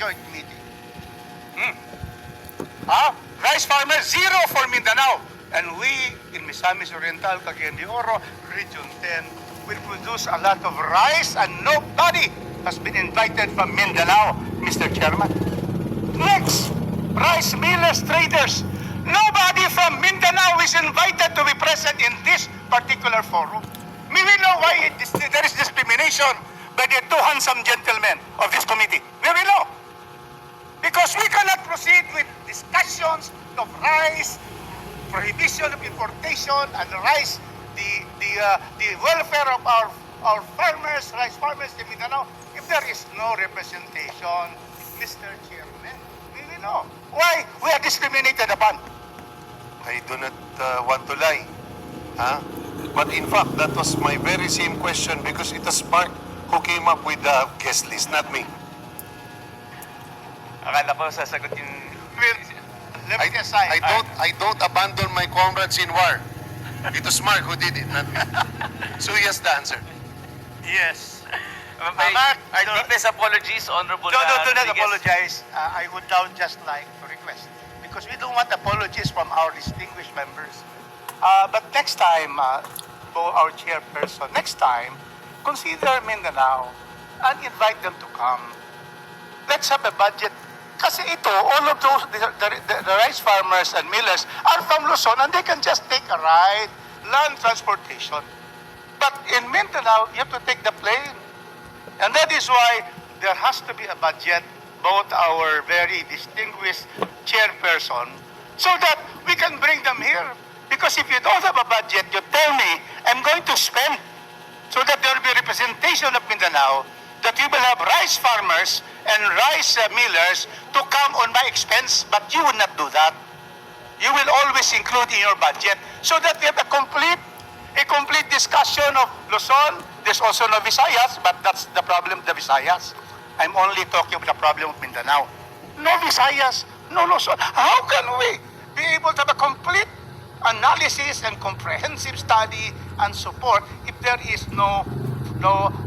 joint meeting. Rice farmers, zero for Mindanao. And we, in Misamis Oriental, Cagayan de Oro, Region 10, will produce a lot of rice and nobody has been invited from Mindanao, Mr. Chairman. Next, rice millers traders. Nobody from Mindanao is invited to be present in this particular forum. We will know why there is discrimination by the two handsome gentlemen of this committee. We will know. Because we cannot proceed with discussions of rice, prohibition of importation, and rice, the welfare of our farmers, rice farmers in Mindanao, if there is no representation, Mr. Chairman, we will know why we are discriminated upon. I do not want to lie. But in fact, that was my very same question because it was Mark who came up with the guest list, not me. Akala ko sasagutin. I don't abandon my comrades in war. It was Mark who did it, not me. So he has the answer. Yes. Mark, our deepest apologies, Honorable Do not Rodriguez. apologize. I would now just like to request, because we don't want apologies from our distinguished members. But next time, our chairperson, next time, consider Mindanao and invite them to come. Let's have a budget. Kasi ito, all of those, the rice farmers and millers are from Luzon and they can just take a ride, land transportation. But in Mindanao, you have to take the plane. And that is why there has to be a budget, both our very distinguished chairperson, so that we can bring them here. Because if you don't have a budget, you tell me, I'm going to spend, so that there will be representation of Mindanao, that we will have rice farmers and rice millers to come on my expense, but you will not do that. You will always include in your budget, so that we have a complete discussion of Luzon. There's also no Visayas, but that's the problem of the Visayas. I'm only talking about the problem of Mindanao. No Visayas, no Luzon. How can we be able to have a complete analysis and comprehensive study and support if there is no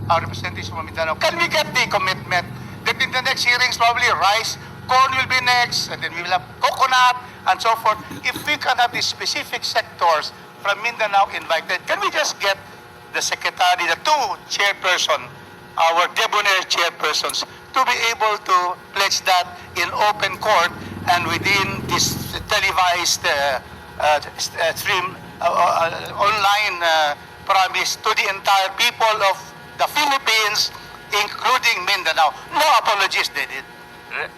representation from Mindanao? Can we get the commitment that in the next hearings probably rice, corn will be next, and then we will have coconut and so forth? If we can have the specific sectors from Mindanao invited, can we just get the secretary, the two chairperson, our debonair chairpersons, to be able to pledge that in open court and within this televised stream, online promise to the entire people of the Philippines, including Mindanao. No apologies needed.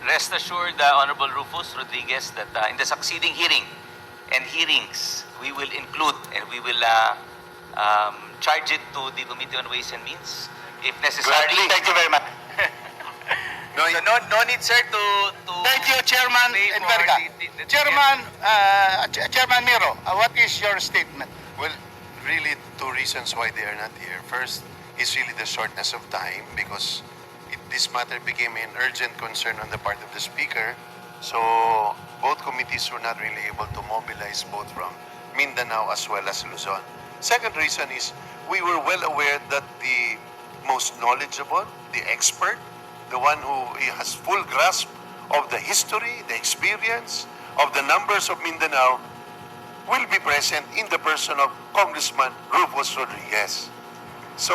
Rest assured, Honorable Rufus Rodriguez, that in the succeeding hearing and hearings, we will include and we will charge it to the Committee on Ways and Means, if necessary. Gladly. Thank you very much. No need, sir, to Thank you, Chairman pay for Enverga. the Chairman Miro, what is your statement? Well, really two reasons why they are not here. First is really the shortness of time because this matter became an urgent concern on the part of the Speaker. So both committees were not really able to mobilize both from Mindanao as well as Luzon. Second reason is we were well aware that the most knowledgeable, the expert, the one who has full grasp of the history, the experience of the numbers of Mindanao will be present in the person of Congressman Rufus Rodriguez. So,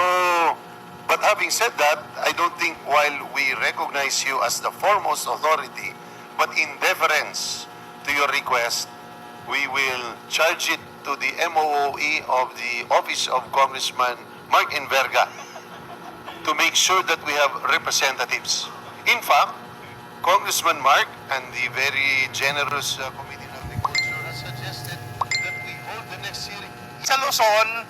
but having said that, I don't think while we recognize you as the foremost authority, but in deference to your request, we will charge it to the MOOE of the Office of Congressman Mark Enverga to make sure that we have representatives. In fact, Congressman Mark and the very generous Committee on Agriculture has suggested that we hold the next hearing. Sa Luzon,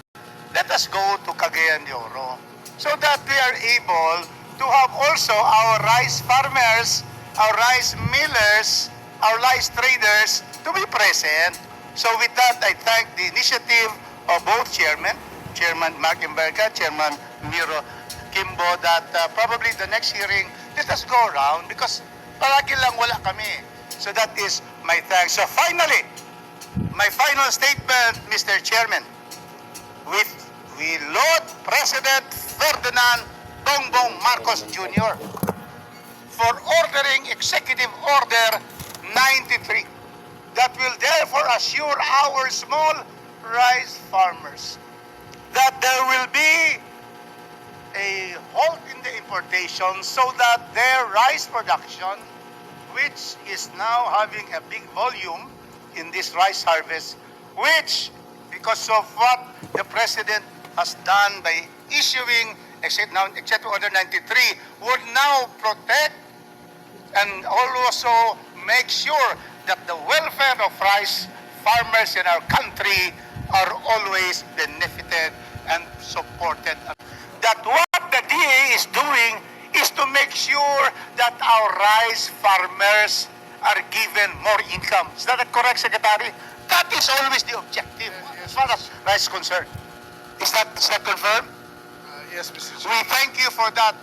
let us go to Cagayan de Oro so that we are able to have also our rice farmers, our rice millers, our rice traders to be present. So with that, I thank the initiative of both chairmen, Chairman Mark Enverga, Chairman Miro Kimbo, that probably the next hearing, let us go around because palagi lang wala kami. So that is my thanks. So finally, my final statement, Mr. Chairman, we laud President Ferdinand Bongbong Marcos Jr. for ordering Executive Order 93 that will therefore assure our small rice farmers that there will be a halt in the importation so that their rice production, which is now having a big volume in this rice harvest, which, because of what the President has done by issuing Executive Order 93, would now protect and also make sure that the welfare of rice farmers in our country are always benefited and supported. That what the DA is doing is to make sure that our rice farmers are given more income. Is that correct, Secretary? That is always the objective as far as rice is concerned. Is that confirmed? Yes, Mr. Chair. We thank you for that.